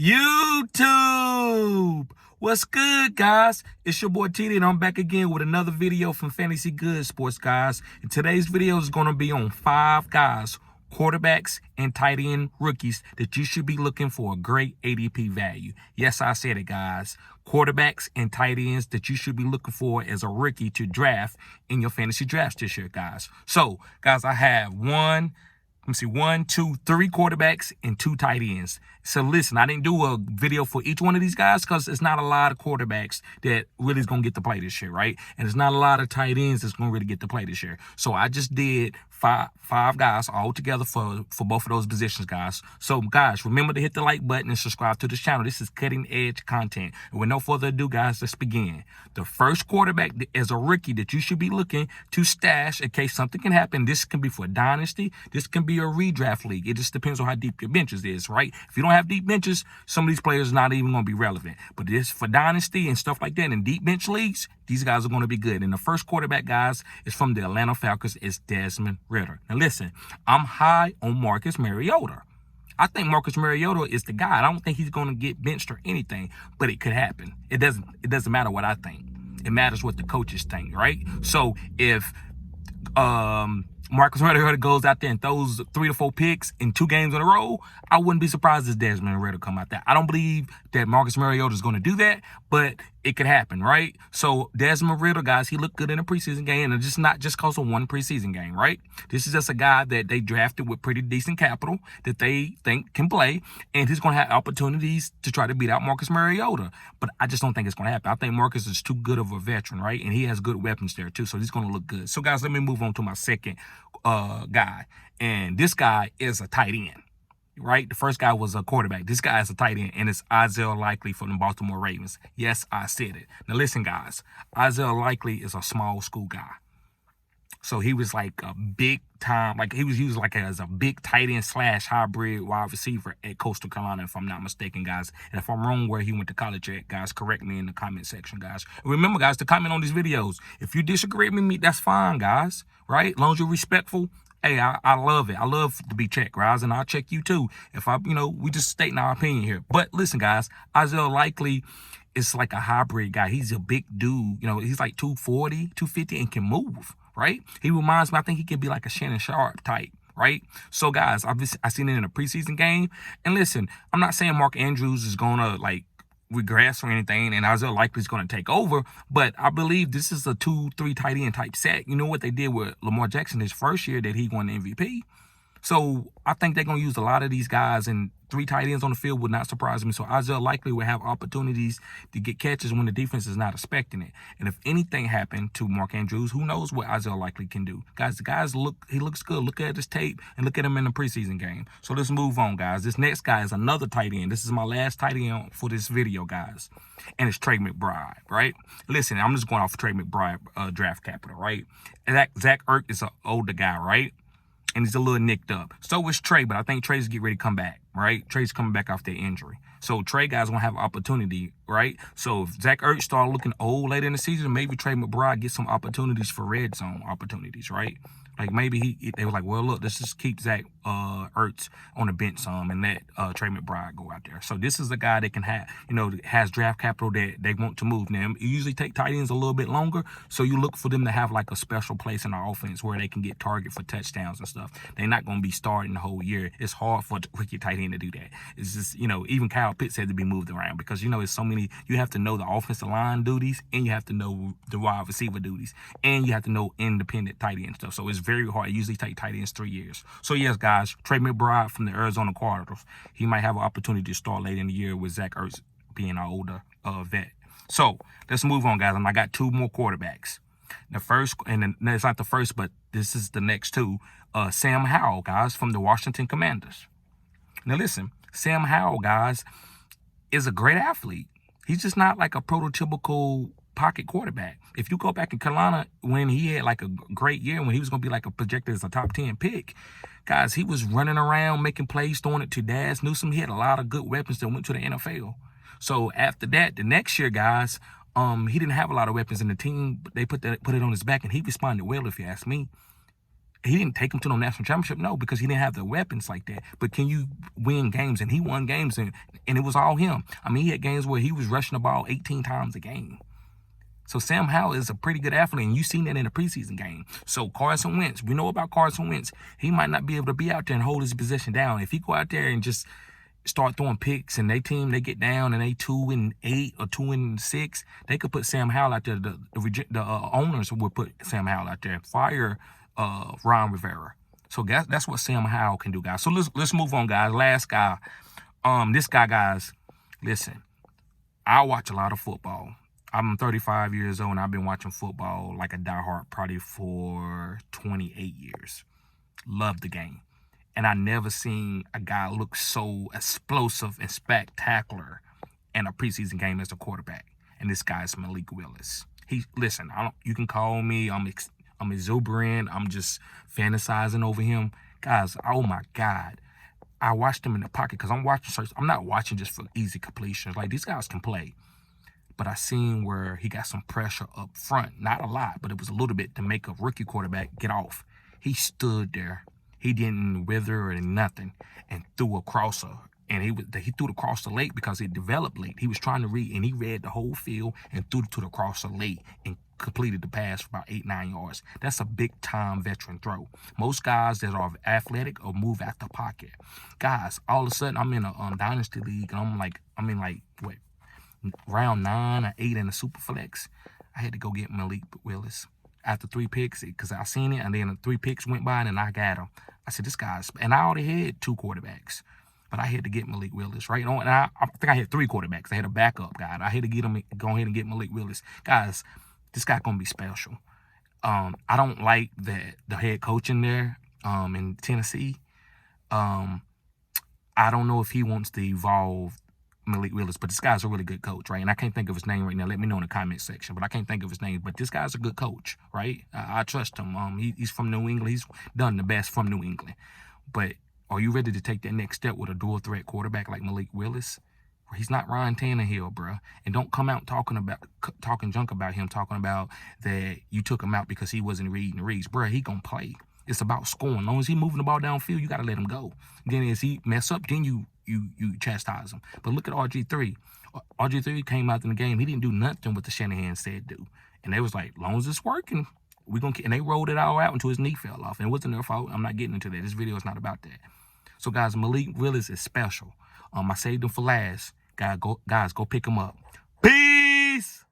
YouTube. What's good, guys? It's your boy TD, and I'm back again with another video from Fantasy Good Sports, guys. And today's video is going to be on 5 guys, quarterbacks and tight end rookies that you should be looking for a great ADP value. Yes, I said it, guys. Quarterbacks and tight ends that you should be looking for as a rookie to draft in your fantasy drafts this year, guys. So, guys, I have 1, 2, 3 quarterbacks and 2 tight ends. So listen, I didn't do a video for each one of these guys because it's not a lot of quarterbacks that really is going to get to play this year, right? And it's not a lot of tight ends that's going to really get to play this year. So I just did five guys all together for both of those positions, guys. So guys, remember to hit the like button and subscribe to this channel. This is cutting edge content. And with no further ado, guys, let's begin. The first quarterback as a rookie that you should be looking to stash in case something can happen. This can be for dynasty. This can be a redraft league. It just depends on how deep your benches is, right? If you don't have deep benches, some of these players are not even going to be relevant. But this for dynasty and stuff like that in deep bench leagues, these guys are going to be good. And the first quarterback, guys, is from the Atlanta Falcons. It's Desmond Ridder. Now listen, I'm high on Marcus Mariota. I think Marcus Mariota is the guy. I don't think he's going to get benched or anything, but it could happen. It doesn't matter what I think. It matters what the coaches think, right? So if Marcus Mariota goes out there and throws 3 to 4 picks in 2 games in a row, I wouldn't be surprised if Desmond Ridder come out there. I don't believe that Marcus Mariota is going to do that, but it could happen, right? So Desmond Ridder, guys, he looked good in a preseason game, and it's just not just because of one preseason game, right? This is just a guy that they drafted with pretty decent capital that they think can play, and he's going to have opportunities to try to beat out Marcus Mariota. But I just don't think it's going to happen. I think Marcus is too good of a veteran, right? And he has good weapons there too, so he's going to look good. So guys, let me move on to my second guy, and this guy is a tight end. Right? The first guy was a quarterback. This guy is a tight end, and it's Isaiah Likely from the Baltimore Ravens. Yes, I said it. Now listen, guys. Isaiah Likely is a small school guy. So he was like a big time, like he was used like as a big tight end / hybrid wide receiver at Coastal Carolina, if I'm not mistaken, guys. And if I'm wrong where he went to college at, guys, correct me in the comment section, guys. And remember, guys, to comment on these videos. If you disagree with me, that's fine, guys. Right? As long as you're respectful. Hey, I love it. I love to be checked, guys, and I'll check you too. If we just stating our opinion here. But listen, guys, Isaiah Likely is like a hybrid guy. He's a big dude. He's like 240, 250 and can move, right? He reminds me, I think he can be like a Shannon Sharp type, right? So, guys, I've seen it in a preseason game. And listen, I'm not saying Mark Andrews is going to, regress or anything, and Isaiah Likely is going to take over, but I believe this is a 2-3 tight end type set. You know what they did with Lamar Jackson his first year that he won the MVP? So I think they're going to use a lot of these guys, and 3 tight ends on the field would not surprise me. So Isaiah Likely will have opportunities to get catches when the defense is not expecting it. And if anything happened to Mark Andrews, who knows what Isaiah Likely can do. Guys, he looks good. Look at his tape and look at him in the preseason game. So let's move on, guys. This next guy is another tight end. This is my last tight end for this video, guys. And it's Trey Mcbride, right? Listen, I'm just going off of Trey Mcbride draft capital, right? Zach Ertz is an older guy, right? And he's a little nicked up. So is Trey, but I think Trey's getting ready to come back, right? Trey's coming back off that injury. So Trey guys gonna have opportunity, right? So if Zach Ertz start looking old later in the season, maybe Trey Mcbride gets some opportunities for red zone opportunities, right? Like maybe they were like, well, look, let's just keep Zach Ertz on the bench some and let Trey Mcbride go out there. So this is a guy that can have, has draft capital that they want to move. Now, you usually take tight ends a little bit longer, so you look for them to have like a special place in our offense where they can get target for touchdowns and stuff. They're not going to be starting the whole year. It's hard for the rookie tight end to do that. It's just, even Kyle Pitts had to be moved around because, it's so many, you have to know the offensive line duties and you have to know the wide receiver duties and you have to know independent tight end stuff. So it's very hard. It usually take tight ends 3 years. So yes, guys, Trey Mcbride from the Arizona Cardinals, he might have an opportunity to start late in the year with Zach Ertz being an older vet. So let's move on, guys. And I got 2 more quarterbacks. The first, and then it's not the first, but this is the next 2. Sam Howell, guys, from the Washington Commanders. Now listen, Sam Howell, guys, is a great athlete. He's just not like a prototypical pocket quarterback. If you go back in Carolina when he had like a great year, when he was going to be like a projected as a top 10 pick, guys, he was running around, making plays, throwing it to Daz Newsome. He had a lot of good weapons that went to the NFL. So after that, the next year, guys, he didn't have a lot of weapons in the team. They put it on his back, and he responded well, if you ask me. He didn't take him to no national championship, no, because he didn't have the weapons like that. But can you win games? And he won games, and it was all him. I mean, he had games where he was rushing the ball 18 times a game. So Sam Howell is a pretty good athlete, and you've seen that in the preseason game. So Carson Wentz, we know about Carson Wentz. He might not be able to be out there and hold his position down. If he go out there and just start throwing picks and they get down and they 2-8 or 2-6, they could put Sam Howell out there. The owners would put Sam Howell out there. Fire Ron Rivera. So that's what Sam Howell can do, guys. So let's move on, guys. Last guy. This guy, guys, listen, I watch a lot of football. I'm 35 years old, and I've been watching football like a diehard probably for 28 years. Love the game. And I never seen a guy look so explosive and spectacular in a preseason game as a quarterback. And this guy is Malik Willis. You can call me, I'm exuberant. I'm just fantasizing over him. Guys, oh my God. I watched him in the pocket because I'm not watching just for easy completions. Like, these guys can play. But I seen where he got some pressure up front. Not a lot, but it was a little bit to make a rookie quarterback get off. He stood there. He didn't wither or nothing and threw a crosser. And he threw the crosser late because it developed late. He was trying to read, and he read the whole field and threw it to the crosser late and completed the pass for about 8-9 yards. That's a big-time veteran throw. Most guys that are athletic or move out the pocket. Guys, all of a sudden, I'm in a dynasty league, and I'm in round 9 or 8 in the super flex. I had to go get Malik Willis after 3 picks because I seen it, and then 3 picks went by, and then I got him. I said, this guy's, and I already had 2 quarterbacks, but I had to get Malik Willis, right? And I think I had 3 quarterbacks. I had a backup guy. I had to go ahead and get Malik Willis. Guys, this guy gonna be special. I don't like the head coach in there in Tennessee. I don't know if he wants to evolve Malik Willis, but this guy's a really good coach, right? And I can't think of his name right now. Let me know in the comment section, but I can't think of his name. But this guy's a good coach, right? I trust him. He's from New England. He's done the best from New England. But are you ready to take that next step with a dual threat quarterback like Malik Willis? He's not Ryan Tannehill, bro. And don't come out talking junk about him, talking about that you took him out because he wasn't reading the reads. Bro, he gonna play. It's about scoring. As long as he moving the ball downfield, you got to let him go. Then as he mess up, then you chastise him. But look at RG3. RG3 came out in the game. He didn't do nothing what the Shanahan said do. And they was like, long as it's working, and they rolled it all out until his knee fell off. And it wasn't their fault. I'm not getting into that. This video is not about that. So, guys, Malik Willis is special. I saved him for last. Guys, go pick him up. Peace!